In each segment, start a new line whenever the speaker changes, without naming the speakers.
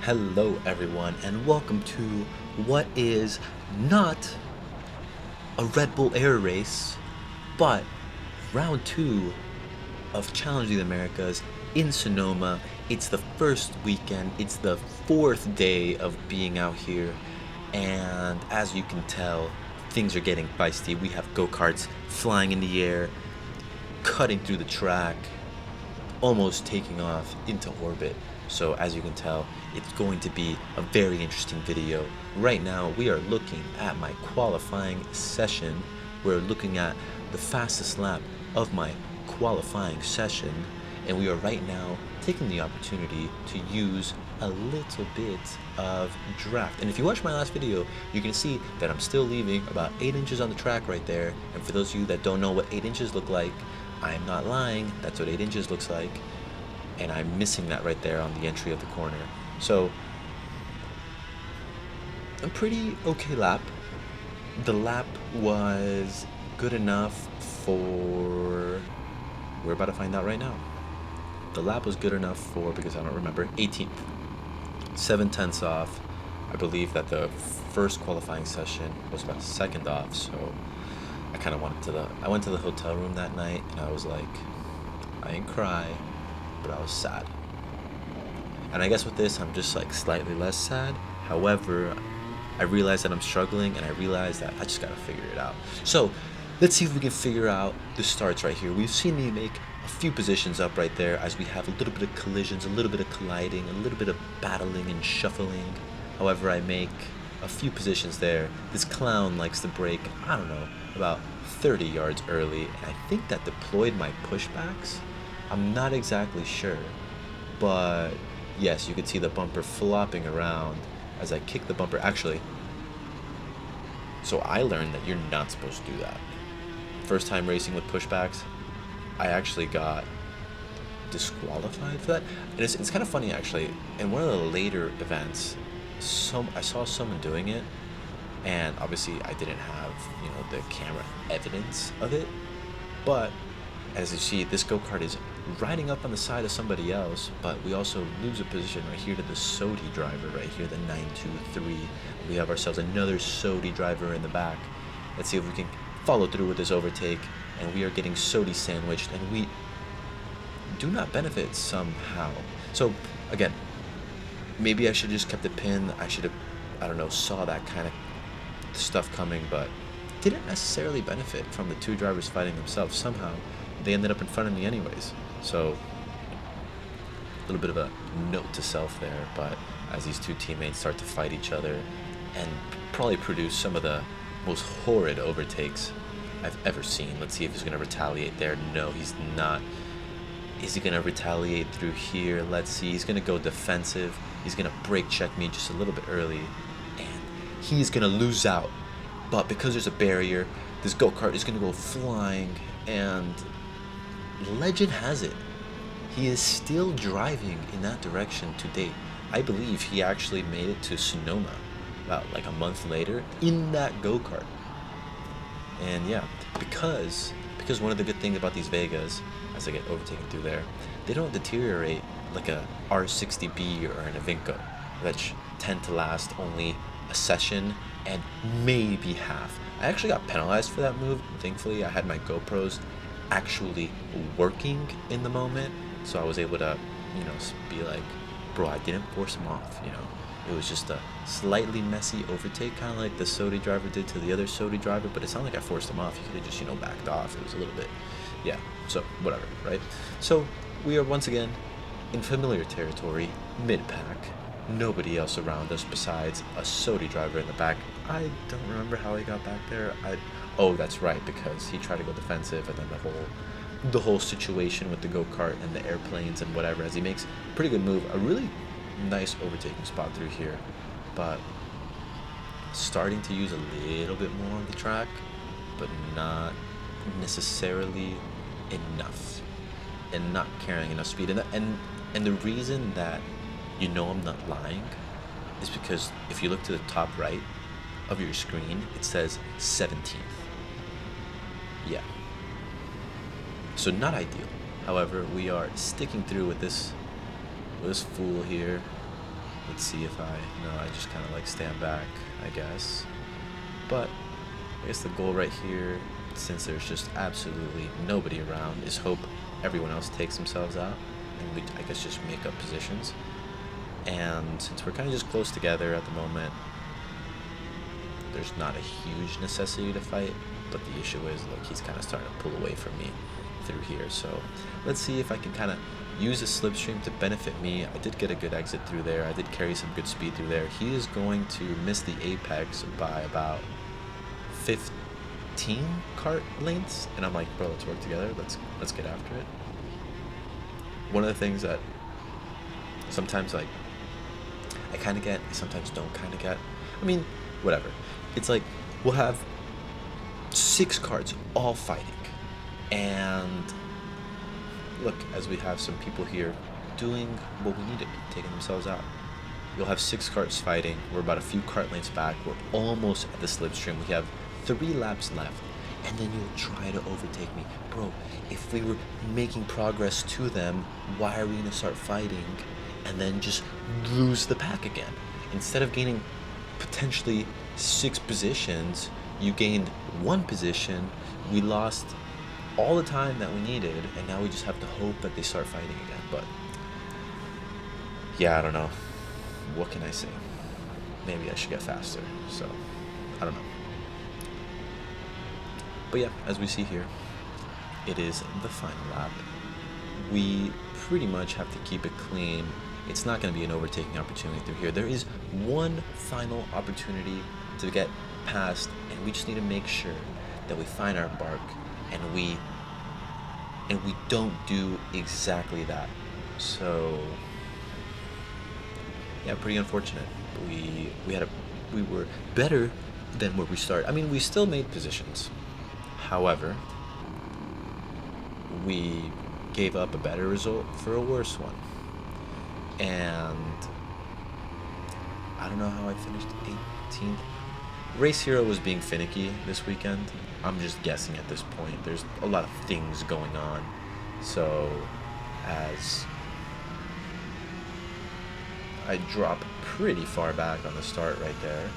Hello everyone and welcome to what is not a Red Bull Air race, but round 2 of Challenge of the Americas in Sonoma. It's the first weekend, it's the 4th day of being out here, and as you can tell, things are getting feisty. We have go-karts flying in the air, cutting through the track, almost taking off into orbit. So as you can tell, it's going to be a very interesting video. Right now we are looking at my qualifying session. We're looking at the fastest lap of my qualifying session, and we are right now taking the opportunity to use a little bit of draft. And if you watch my last video, you can see that I'm still leaving about 8 inches on the track right there. And for those of you that don't know what 8 inches look like, I am not lying, that's what 8 inches looks like. And I'm missing that right there on the entry of the corner. So, a pretty okay lap. The lap was good enough for... We're about to find out right now. The lap was good enough for, because I don't remember, 18th. 7/10 off. I believe that the first qualifying session was about 2nd off, so I kind of went to the hotel room that night, and I was like, I didn't cry, but I was sad. And I guess with this, I'm just like slightly less sad. However, I realized that I'm struggling, and I realized that I just gotta figure it out. So let's see if we can figure out the starts right here. We've seen me make a few positions up right there as we have a little bit of collisions, a little bit of colliding, a little bit of battling and shuffling. However, I make a few positions there. This clown likes to brake, I don't know, about 30 yards early, and I think that deployed my pushbacks. I'm not exactly sure, but yes, you can see the bumper flopping around as I kick the bumper. Actually, so I learned that you're not supposed to do that. First time racing with pushbacks, I actually got disqualified for that. And it's kind of funny actually. In one of the later events, I saw someone doing it, and obviously I didn't have, the camera evidence of it, but as you see, this go-kart is riding up on the side of somebody else, but we also lose a position right here to the Sodi driver right here, the 923. We have ourselves another Sodi driver in the back. Let's see if we can follow through with this overtake, and we are getting Sodi sandwiched, and we do not benefit somehow. So again, maybe I should have just kept the pin. I should have, I don't know, saw that kind of stuff coming, but didn't necessarily benefit from the two drivers fighting themselves. Somehow they ended up in front of me anyways. So a little bit of a note to self there. But as these two teammates start to fight each other and probably produce some of the most horrid overtakes I've ever seen. Let's see if he's going to retaliate there. No, he's not. Is he going to retaliate through here? Let's see. He's going to go defensive. He's going to brake check me just a little bit early, and he's going to lose out. But because there's a barrier, this go-kart is going to go flying, and legend has it, he is still driving in that direction to date. I believe he actually made it to Sonoma about like a month later in that go-kart. And yeah, because one of the good things about these Vegas, as I get overtaken through there, they don't deteriorate like a R60B or an Avinco, which tend to last only a session and maybe half. I actually got penalized for that move. Thankfully, I had my GoPros actually working in the moment, so I was able to, be like, bro, I didn't force him off, It was just a slightly messy overtake, kind of like the Sodi driver did to the other Sodi driver, but it's not like I forced him off. He could have just, backed off. It was a little bit, yeah, so whatever, right? So we are once again in familiar territory, mid-pack. Nobody else around us besides a Sodi driver in the back. I don't remember how he got back there. Oh, that's right, because he tried to go defensive, and then the whole situation with the go-kart and the airplanes and whatever, as he makes a pretty good move, a really nice overtaking spot through here, but starting to use a little bit more on the track, but not necessarily enough, and not carrying enough speed. And the reason that I'm not lying is because if you look to the top right of your screen, it says 17th. Yeah. So not ideal. However, we are sticking through with this fool here. Let's see if I just kind of like stand back, I guess. But I guess the goal right here, since there's just absolutely nobody around, is hope everyone else takes themselves out, and we, I guess, just make up positions. And since we're kind of just close together at the moment, there's not a huge necessity to fight, but the issue is, look, he's kind of starting to pull away from me through here. So let's see if I can kind of use a slipstream to benefit me. I did get a good exit through there. I did carry some good speed through there. He is going to miss the apex by about 15 kart lengths, and I'm like, bro, let's work together. Let's get after it. One of the things that sometimes like I kind of get, I sometimes don't kind of get. I mean, whatever. It's like we'll have 6 karts all fighting, and look, as we have some people here doing what we need to be, taking themselves out. You'll have 6 karts fighting. We're about a few kart lengths back. We're almost at the slipstream. We have 3 laps left, and then you'll try to overtake me. Bro, if we were making progress to them, why are we going to start fighting and then just lose the pack again? Instead of gaining potentially 6 positions, you gained 1 position. We lost all the time that we needed, and now we just have to hope that they start fighting again. But yeah, I don't know. What can I say? Maybe I should get faster. So I don't know. But yeah, as we see here, it is the final lap. We pretty much have to keep it clean. It's not going to be an overtaking opportunity through here. There is one final opportunity to get past, and we just need to make sure that we find our mark, and we don't do exactly that. So yeah, pretty unfortunate. We were better than where we started. I mean, we still made positions. However, we gave up a better result for a worse one. And I don't know how I finished 18th. Race Hero was being finicky this weekend. I'm just guessing at this point. There's a lot of things going on. So as I drop pretty far back on the start right there,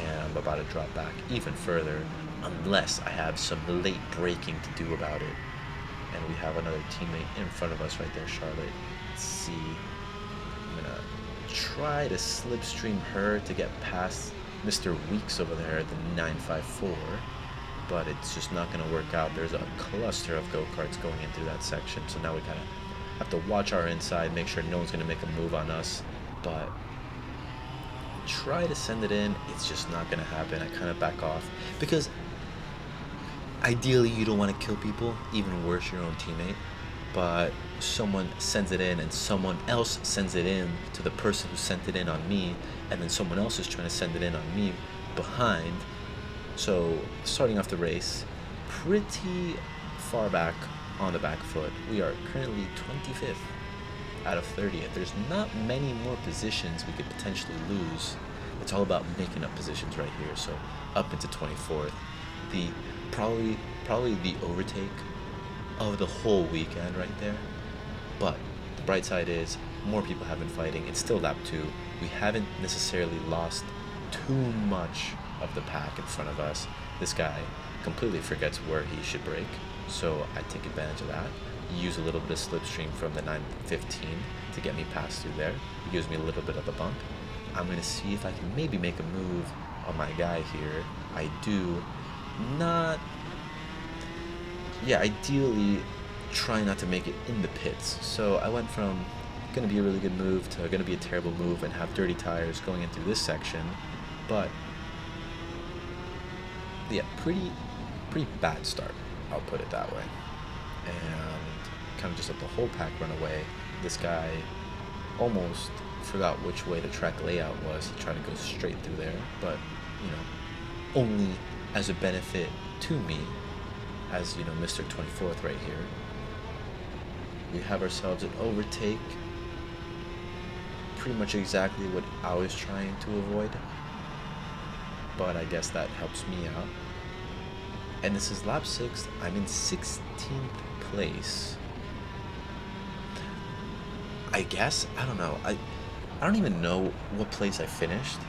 and I'm about to drop back even further unless I have some late braking to do about it. And we have another teammate in front of us right there, Charlotte. Let's see. I'm gonna try to slipstream her to get past Mr. Weeks over there at the 954, but it's just not gonna work out. There's a cluster of go-karts going in through that section, so now we kind of have to watch our inside, make sure no one's gonna make a move on us. But try to send it in, it's just not gonna happen. I kind of back off because ideally you don't want to kill people, even worse your own teammate, but someone sends it in and someone else sends it in to the person who sent it in on me, and then someone else is trying to send it in on me behind. So starting off the race pretty far back on the back foot. We are currently 25th out of 30th. There's not many more positions we could potentially lose. It's all about making up positions right here. So up into 24th. The probably the overtake of the whole weekend right there. But the bright side is more people have been fighting. It's still lap 2. We haven't necessarily lost too much of the pack in front of us. This guy completely forgets where he should brake, so I take advantage of that. Use a little bit of slipstream from the 915 to get me past through there. He gives me a little bit of a bump. I'm going to see if I can maybe make a move on my guy here. I do not... Yeah, ideally try not to make it in the pits. So I went from going to be a really good move to going to be a terrible move and have dirty tires going into this section. But yeah, pretty bad start, I'll put it that way. And kind of just let the whole pack run away. This guy almost forgot which way the track layout was. He tried to go straight through there, but you know, only as a benefit to me, as you know, Mr. 24th right here. We have ourselves an overtake, pretty much exactly what I was trying to avoid, but I guess that helps me out. And this is lap 6. I'm in 16th place. I guess, I don't know. I don't even know what place I finished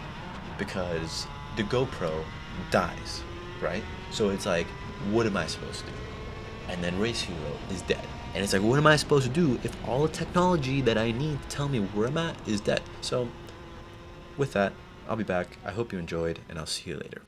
because the GoPro dies, right? So it's like, what am I supposed to do? And then Race Hero is dead. And it's like, what am I supposed to do if all the technology that I need to tell me where I'm at is dead? So with that, I'll be back. I hope you enjoyed, and I'll see you later.